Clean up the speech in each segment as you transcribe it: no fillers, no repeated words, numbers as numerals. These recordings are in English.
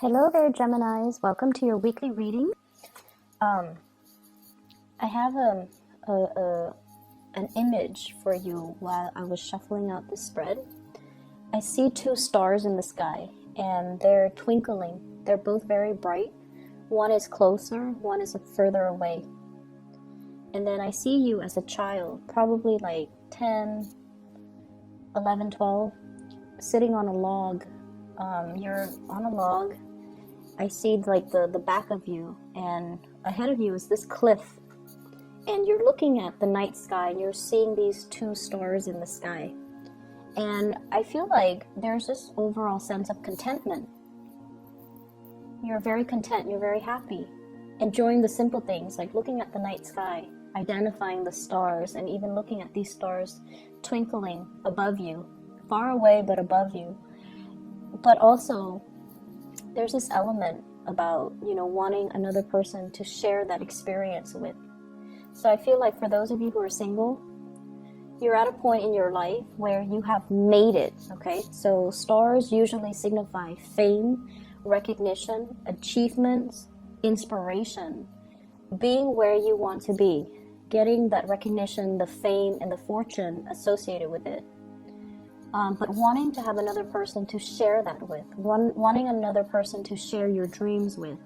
Hello there, Geminis. Welcome to your weekly reading. I have an image for you while I was shuffling out the spread. I see two stars in the sky, and they're twinkling. They're both very bright. One is closer, one is further away. And then I see you as a child, probably like 10, 11, 12, sitting on a log. You're on a log. I see like the back of you, and ahead of you is this cliff, and you're looking at the night sky and you're seeing these two stars in the sky, and I feel like there's this overall sense of contentment. You're very content, you're very happy, enjoying the simple things like looking at the night sky, identifying the stars, and even looking at these stars twinkling above you, far away but above you. But also there's this element about, wanting another person to share that experience with. So I feel like for those of you who are single, you're at a point in your life where you have made it, okay? So stars usually signify fame, recognition, achievements, inspiration, being where you want to be, getting that recognition, the fame, and the fortune associated with it. But wanting to have another person to share that with, wanting another person to share your dreams with.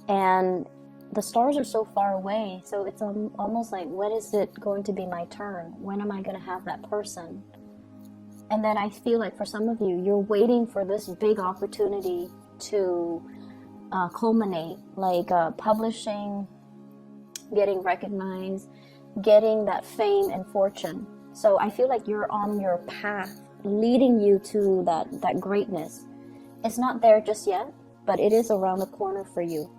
And the stars are so far away, so it's almost like, when is it going to be my turn? When am I going to have that person? And then I feel like for some of you, you're waiting for this big opportunity to culminate, like publishing, getting recognized, getting that fame and fortune. So I feel like you're on your path leading you to that greatness. It's not there just yet, but it is around the corner for you.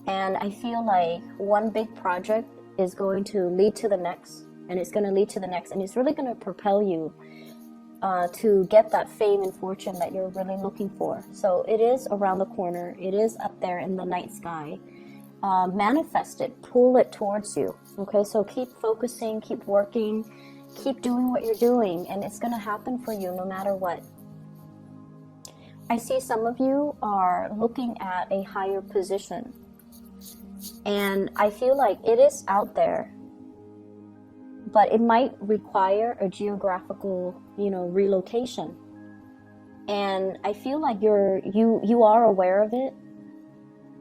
And I feel like one big project is going to lead to the next, and it's going to lead to the next, and it's really going to propel you to get that fame and fortune that you're really looking for. So it is around the corner. It is up there in the night sky. Manifest it, pull it towards you. Okay, so keep focusing, keep working, keep doing what you're doing, and it's going to happen for you no matter what. I see some of you are looking at a higher position, and I feel like it is out there, but it might require a geographical, relocation. And I feel like you are aware of it,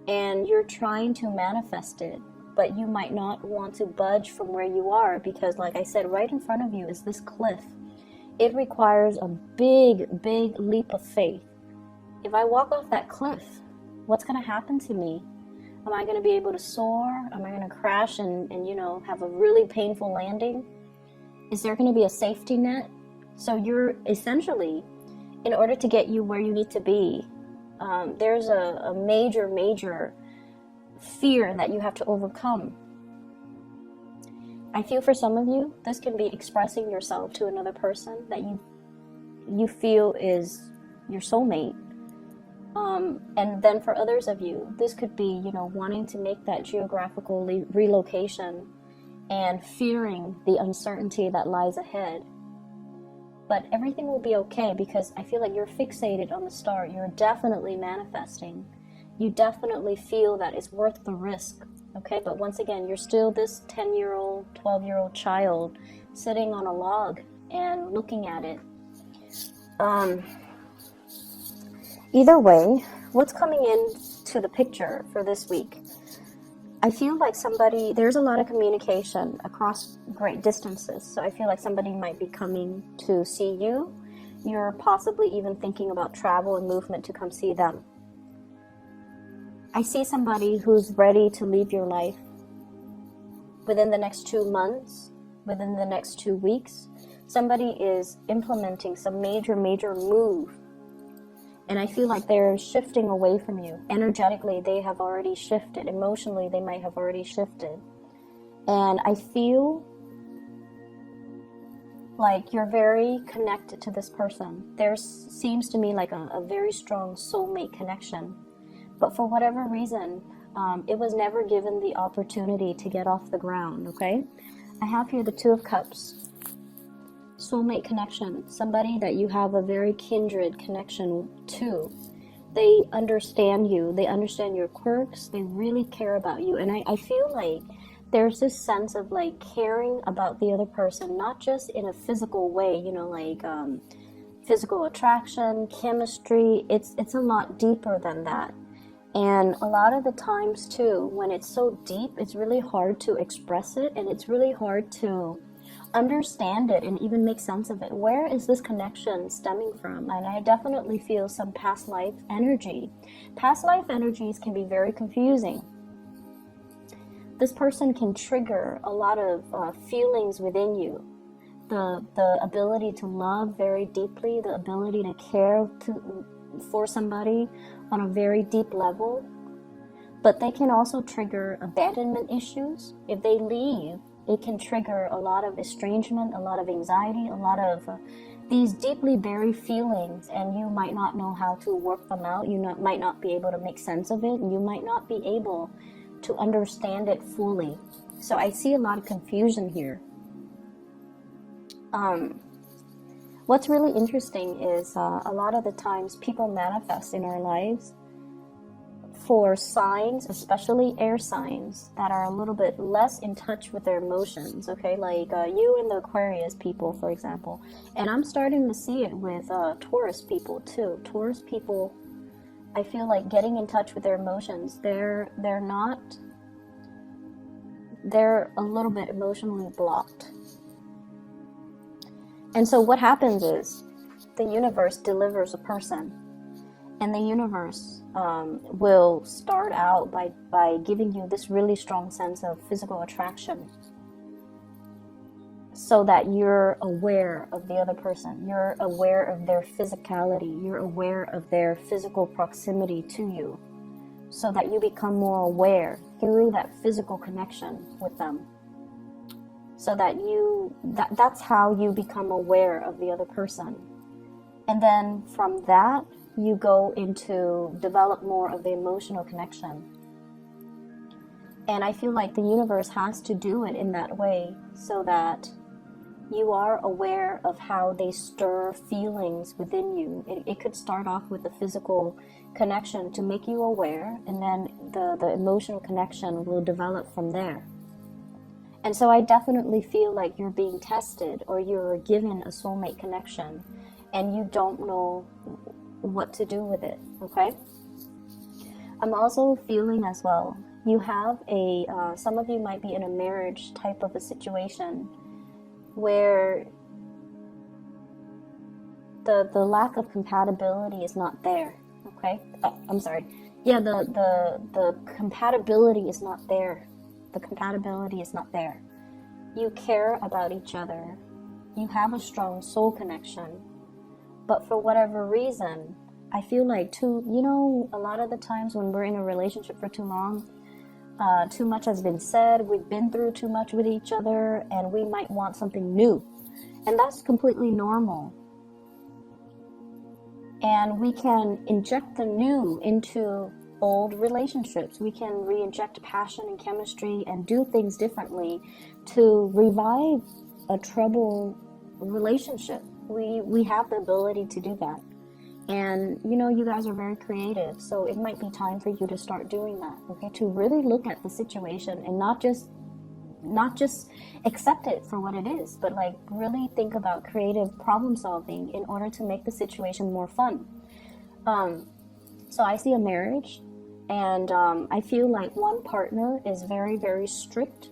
and you're trying to manifest it, but you might not want to budge from where you are, because like I said, right in front of you is this cliff. It requires a big leap of faith. If I walk off that cliff, what's going to happen to me? Am I going to be able to soar? Am I going to crash and have a really painful landing? Is there going to be a safety net? So you're essentially, in order to get you where you need to be, there's a major fear that you have to overcome. I feel for some of you, this can be expressing yourself to another person that you feel is your soulmate. And then for others of you, this could be, wanting to make that geographical relocation and fearing the uncertainty that lies ahead. But everything will be okay, because I feel like you're fixated on the star. You're definitely manifesting. You definitely feel that it's worth the risk, okay? But once again, you're still this 10-year-old, 12-year-old child sitting on a log and looking at it. Either way, what's coming into the picture for this week? I feel like there's a lot of communication across great distances. So I feel like somebody might be coming to see you. You're possibly even thinking about travel and movement to come see them. I see somebody who's ready to leave your life within the next 2 months, within the next 2 weeks. Somebody is implementing some major move. And I feel like they're shifting away from you. Energetically, they have already shifted. Emotionally, they might have already shifted. And I feel like you're very connected to this person. There seems to me like a very strong soulmate connection. But for whatever reason, it was never given the opportunity to get off the ground, okay? I have here the Two of Cups. Soulmate connection, somebody that you have a very kindred connection to. They understand you. They understand your quirks. They really care about you. And I feel like there's this sense of like caring about the other person, not just in a physical way, you know, like physical attraction, chemistry. It's a lot deeper than that. And a lot of the times too, when it's so deep, it's really hard to express it, and it's really hard to understand it and even make sense of it. Where is this connection stemming from? And I definitely feel some past life energy. Past life energies can be very confusing. This person can trigger a lot of feelings within you. The ability to love very deeply, the ability to care for somebody on a very deep level. But they can also trigger abandonment issues. If they leave, it can trigger a lot of estrangement, a lot of anxiety, a lot of these deeply buried feelings, and you might not know how to work them out. You might not be able to make sense of it, and you might not be able to understand it fully. So I see a lot of confusion here. What's really interesting is a lot of the times people manifest in our lives for signs, especially air signs, that are a little bit less in touch with their emotions, okay? Like you and the Aquarius people, for example. And I'm starting to see it with Taurus people too. Taurus people, I feel like getting in touch with their emotions, they're a little bit emotionally blocked. And so what happens is the universe delivers a person, and the universe will start out by giving you this really strong sense of physical attraction, so that you're aware of the other person. You're aware of their physicality. You're aware of their physical proximity to you, so that you become more aware through that physical connection with them. So that that's how you become aware of the other person. And then from that, you go into develop more of the emotional connection. And I feel like the universe has to do it in that way, so that you are aware of how they stir feelings within you. It could start off with a physical connection to make you aware, and then the emotional connection will develop from there. And so I definitely feel like you're being tested, or you're given a soulmate connection, and you don't know what to do with it, okay? I'm also feeling as well, you have some of you might be in a marriage type of a situation where the lack of compatibility is not there, okay? I'm sorry. Yeah, the compatibility is not there. The compatibility is not there. You care about each other. You have a strong soul connection. But for whatever reason, I feel like a lot of the times when we're in a relationship for too long, too much has been said, we've been through too much with each other, and we might want something new. And that's completely normal. And we can inject the new into old relationships. We can re-inject passion and chemistry and do things differently to revive a troubled relationship. We have the ability to do that. And you guys are very creative, so it might be time for you to start doing that, okay? To really look at the situation and not just accept it for what it is, but like really think about creative problem solving in order to make the situation more fun. So I see a marriage, and I feel like one partner is very, very strict,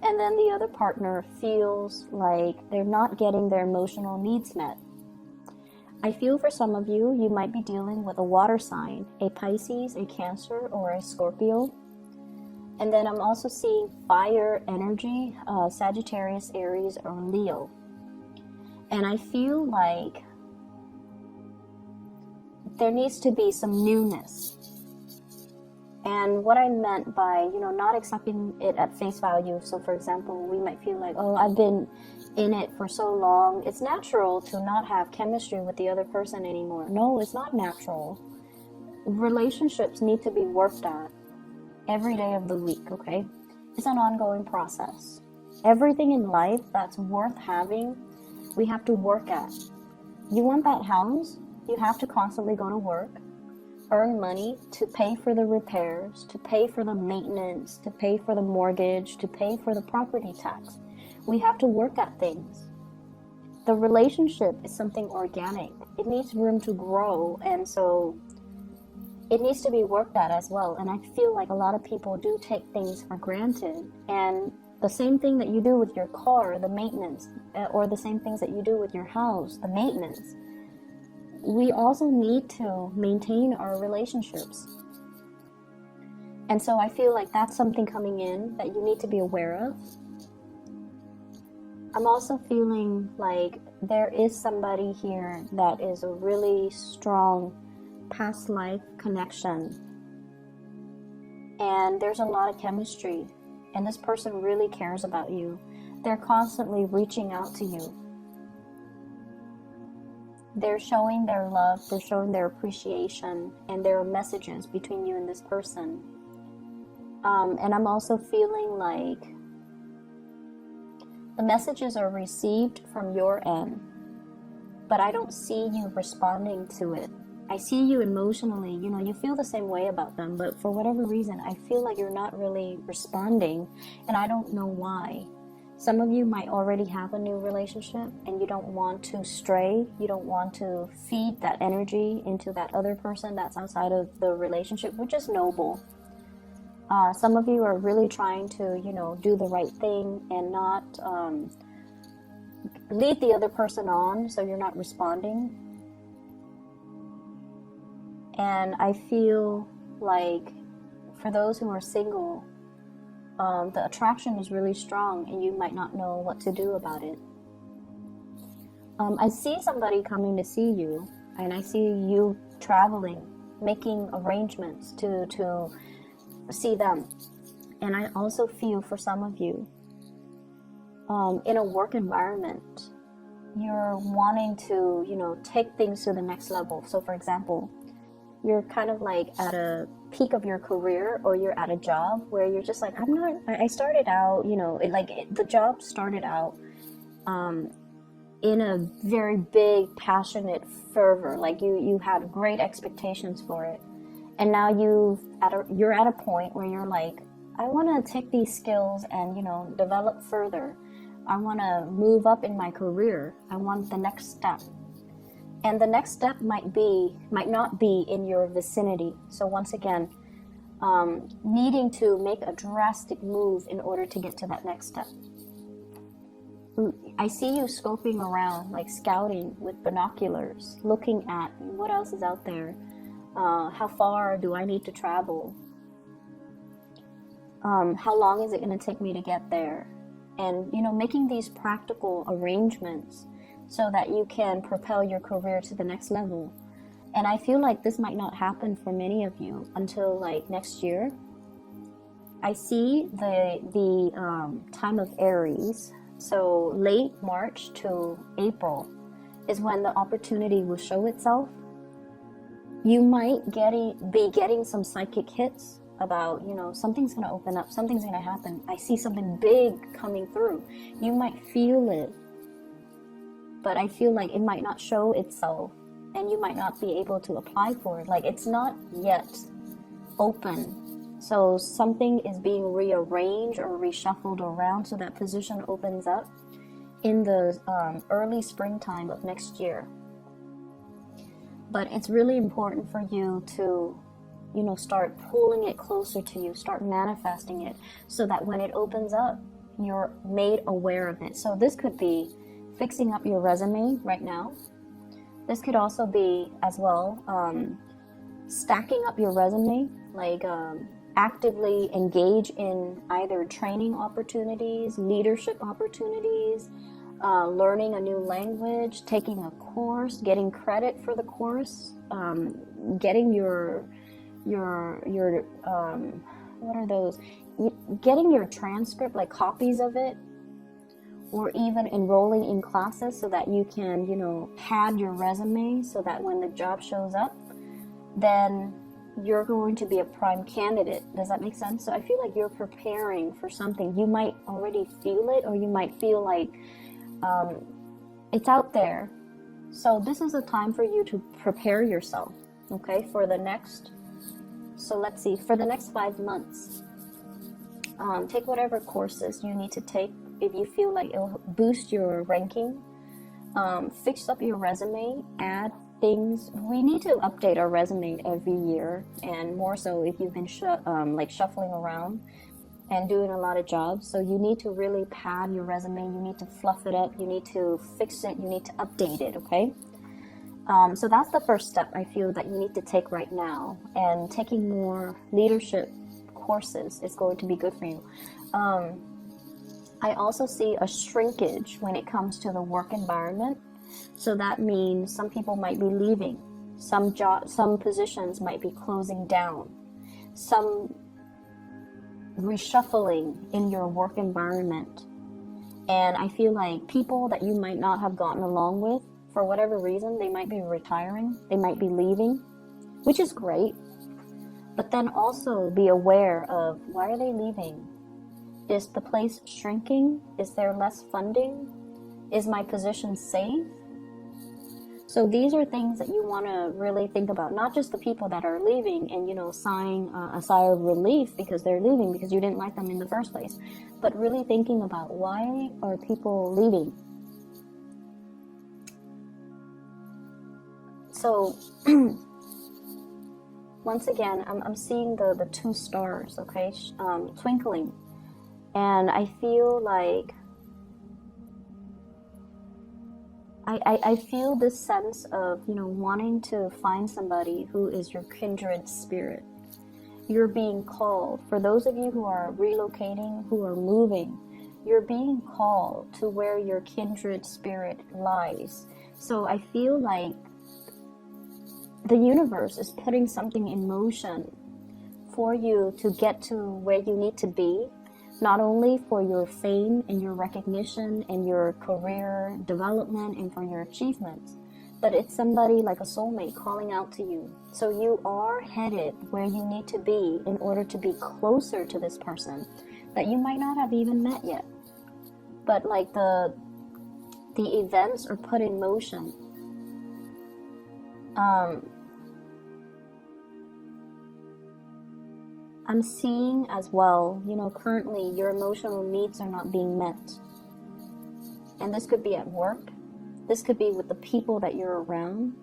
and then the other partner feels like they're not getting their emotional needs met. I feel for some of you, you might be dealing with a water sign, a Pisces, a Cancer, or a Scorpio. And then I'm also seeing fire energy, Sagittarius, Aries, or Leo. And I feel like there needs to be some newness. And what I meant by, not accepting it at face value. So for example, we might feel like, oh, I've been in it for so long. It's natural to not have chemistry with the other person anymore. No, it's not natural. Relationships need to be worked at every day of the week, okay? It's an ongoing process. Everything in life that's worth having, we have to work at. You want that house, you have to constantly go to work. earn money to pay for the repairs, to pay for the maintenance, to pay for the mortgage, to pay for the property tax. We have to work at things. The relationship is something organic. It needs room to grow, and so it needs to be worked at as well. And I feel like a lot of people do take things for granted. And the same thing that you do with your car, the maintenance, or the same things that you do with your house, the maintenance. We also need to maintain our relationships. And so I feel like that's something coming in that you need to be aware of. I'm also feeling like there is somebody here that is a really strong past life connection. And there's a lot of chemistry. And this person really cares about you. They're constantly reaching out to you. They're showing their love, they're showing their appreciation, and there are messages between you and this person. And I'm also feeling like the messages are received from your end, but I don't see you responding to it. I see you emotionally, you feel the same way about them, but for whatever reason, I feel like you're not really responding, and I don't know why. Some of you might already have a new relationship, and you don't want to stray. You don't want to feed that energy into that other person that's outside of the relationship, which is noble. Some of you are really trying to, do the right thing and not lead the other person on, so you're not responding. And I feel like for those who are single, the attraction is really strong and you might not know what to do about it. I see somebody coming to see you, and I see you traveling, making arrangements to see them. And I also feel for some of you, in a work environment, you're wanting to, take things to the next level. So for example, you're kind of like at a peak of your career, or you're at a job where you're just like, I started out, the job started out in a very big, passionate fervor. Like you had great expectations for it. And now you're at a point where you're like, I want to take these skills and, develop further. I want to move up in my career. I want the next step. And the next step might not be in your vicinity. So once again, needing to make a drastic move in order to get to that next step. I see you scoping around, like scouting with binoculars, looking at what else is out there. How far do I need to travel? How long is it going to take me to get there? And, making these practical arrangements so that you can propel your career to the next level. And I feel like this might not happen for many of you until like next year. I see the time of Aries, so late March to April is when the opportunity will show itself. You might be getting some psychic hits about, something's going to open up, something's going to happen. I see something big coming through. You might feel it, but I feel like it might not show itself, and you might not be able to apply for it. Like it's not yet open. So something is being rearranged or reshuffled around so that position opens up in the early springtime of next year. But it's really important for you to, start pulling it closer to you, start manifesting it, so that when it opens up, you're made aware of it. So this could be fixing up your resume right now. This could also be as well stacking up your resume, like actively engage in either training opportunities, leadership opportunities, learning a new language, taking a course, getting credit for the course, getting your what are those? Getting your transcript, like copies of it, or even enrolling in classes so that you can, pad your resume so that when the job shows up, then you're going to be a prime candidate. Does that make sense? So I feel like you're preparing for something. You might already feel it, or you might feel like it's out there. So this is a time for you to prepare yourself. okay, for the next, so let's see, for the next 5 months. Take whatever courses you need to take if you feel like it'll boost your ranking. Fix up your resume, add things. We need to update our resume every year, and more so if you've been like shuffling around and doing a lot of jobs. So you need to really pad your resume, you need to fluff it up, you need to fix it, you need to update it, okay? So that's the first step I feel that you need to take right now, and taking more leadership courses is going to be good for you. I also see a shrinkage when it comes to the work environment. So that means some people might be leaving, some positions might be closing down, some reshuffling in your work environment. And I feel like people that you might not have gotten along with, for whatever reason, they might be retiring, they might be leaving, which is great. But then also be aware of, why are they leaving? Is the place shrinking? Is there less funding? Is my position safe? So these are things that you want to really think about, not just the people that are leaving and, sighing a sigh of relief because they're leaving because you didn't like them in the first place, but really thinking about, why are people leaving? So once again, I'm seeing the 2 stars, okay, twinkling. And I feel like I feel this sense of, wanting to find somebody who is your kindred spirit. You're being called. For those of you who are relocating, who are moving, you're being called to where your kindred spirit lies. So I feel like the universe is putting something in motion for you to get to where you need to be, not only for your fame and your recognition and your career development and for your achievements, but it's somebody like a soulmate calling out to you. So you are headed where you need to be in order to be closer to this person that you might not have even met yet. But like the events are put in motion. I'm seeing as well, currently your emotional needs are not being met. And this could be at work. This could be with the people that you're around.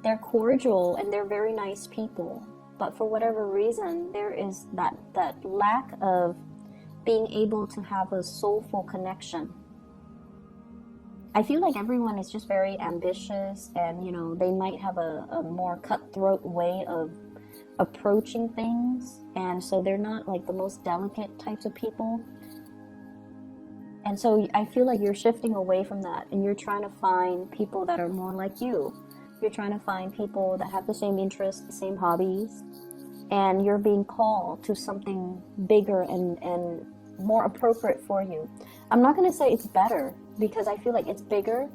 They're cordial and they're very nice people. But for whatever reason, there is that lack of being able to have a soulful connection. I feel like everyone is just very ambitious and, they might have a more cutthroat way of approaching things, and so they're not like the most delicate types of people. And so I feel like you're shifting away from that, and you're trying to find people that are more like you. You're trying to find people that have the same interests, the same hobbies, and you're being called to something bigger and more appropriate for you. I'm not going to say it's better, because I feel like it's bigger.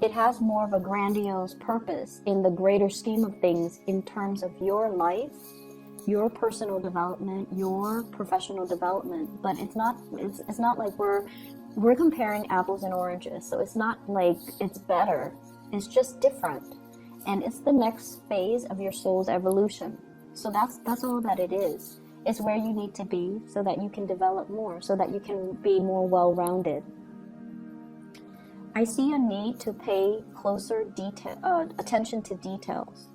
It has more of a grandiose purpose in the greater scheme of things in terms of your life, your personal development, your professional development. But it's not like we're comparing apples and oranges. So it's not like it's better. It's just different. And it's the next phase of your soul's evolution. So that's all that it is. It's where you need to be so that you can develop more, so that you can be more well-rounded. I see a need to pay closer attention to details.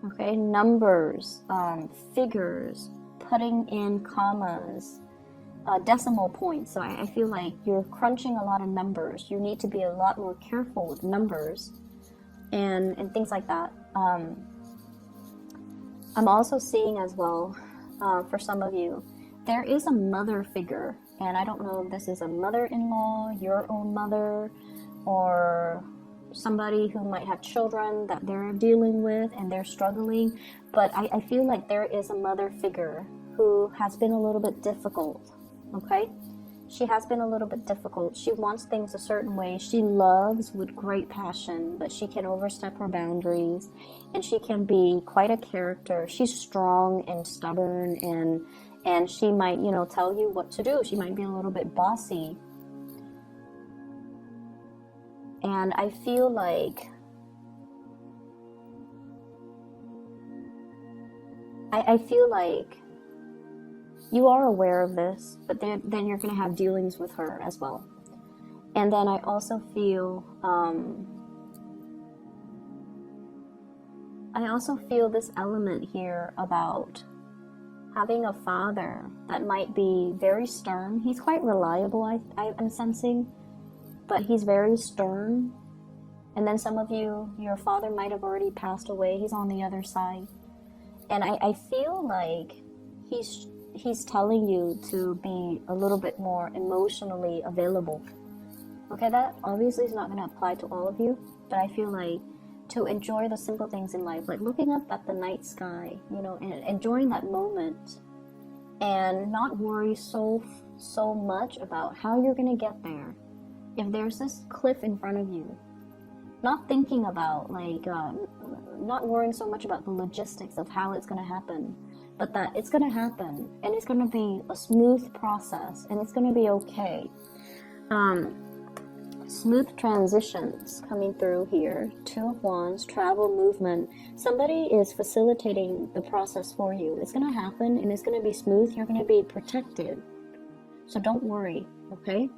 Okay, numbers, figures, putting in commas, decimal points. So I feel like you're crunching a lot of numbers. You need to be a lot more careful with numbers and things like that. I'm also seeing as well, for some of you, there is a mother figure. And I don't know if this is a mother-in-law, your own mother, or somebody who might have children that they're dealing with and they're struggling. But I feel like there is a mother figure who has been a little bit difficult, okay? She has been a little bit difficult. She wants things a certain way. She loves with great passion, but she can overstep her boundaries. And she can be quite a character. She's strong and stubborn, and she might, tell you what to do. She might be a little bit bossy. And I feel like I feel like you are aware of this, but then you're going to have dealings with her as well. And then I also feel this element here about having a father that might be very stern. He's quite reliable, I'm sensing, but he's very stern. And then some of you, your father might have already passed away. He's on the other side. And I feel like he's telling you to be a little bit more emotionally available. Okay, that obviously is not going to apply to all of you, but I feel like to enjoy the simple things in life, like looking up at the night sky, you know, and enjoying that moment, and not worry so much about how you're going to get there. If there's this cliff in front of you, not thinking about, like, not worrying so much about the logistics of how it's going to happen, but that it's going to happen, and it's going to be a smooth process, and it's going to be okay. Smooth transitions coming through here. 2 of Wands, travel, movement. Somebody is facilitating the process for you. It's going to happen, and it's going to be smooth. You're going to be protected. So don't worry, okay?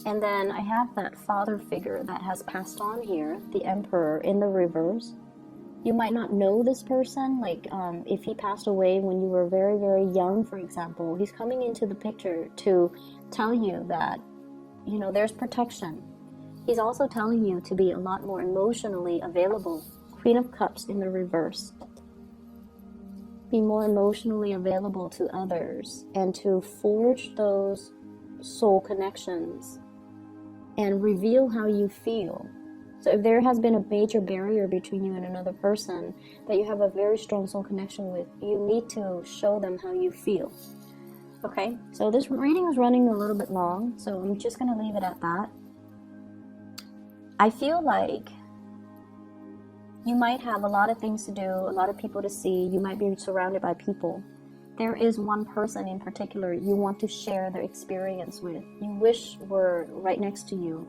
And then I have that father figure that has passed on here, the Emperor in the reverse. You might not know this person, like if he passed away when you were very, very young, for example. He's coming into the picture to tell you that, you know, there's protection. He's also telling you to be a lot more emotionally available. Queen of Cups in the reverse. Be more emotionally available to others and to forge those soul connections and reveal how you feel. So if there has been a major barrier between you and another person that you have a very strong soul connection with, you need to show them how you feel. Okay, so this reading is running a little bit long, so I'm just going to leave it at that. I feel like you might have a lot of things to do, a lot of people to see. You might be surrounded by people. There is one person in particular you want to share their experience with. You wish were right next to you.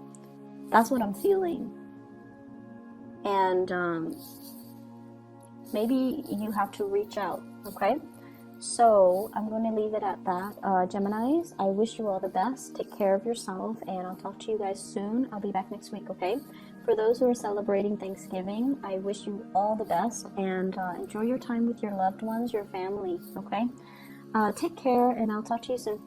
That's what I'm feeling. And maybe you have to reach out, okay? So I'm going to leave it at that. Geminis, I wish you all the best. Take care of yourself, and I'll talk to you guys soon. I'll be back next week, okay? For those who are celebrating Thanksgiving, I wish you all the best, and enjoy your time with your loved ones, your family, okay? Take care, and I'll talk to you soon.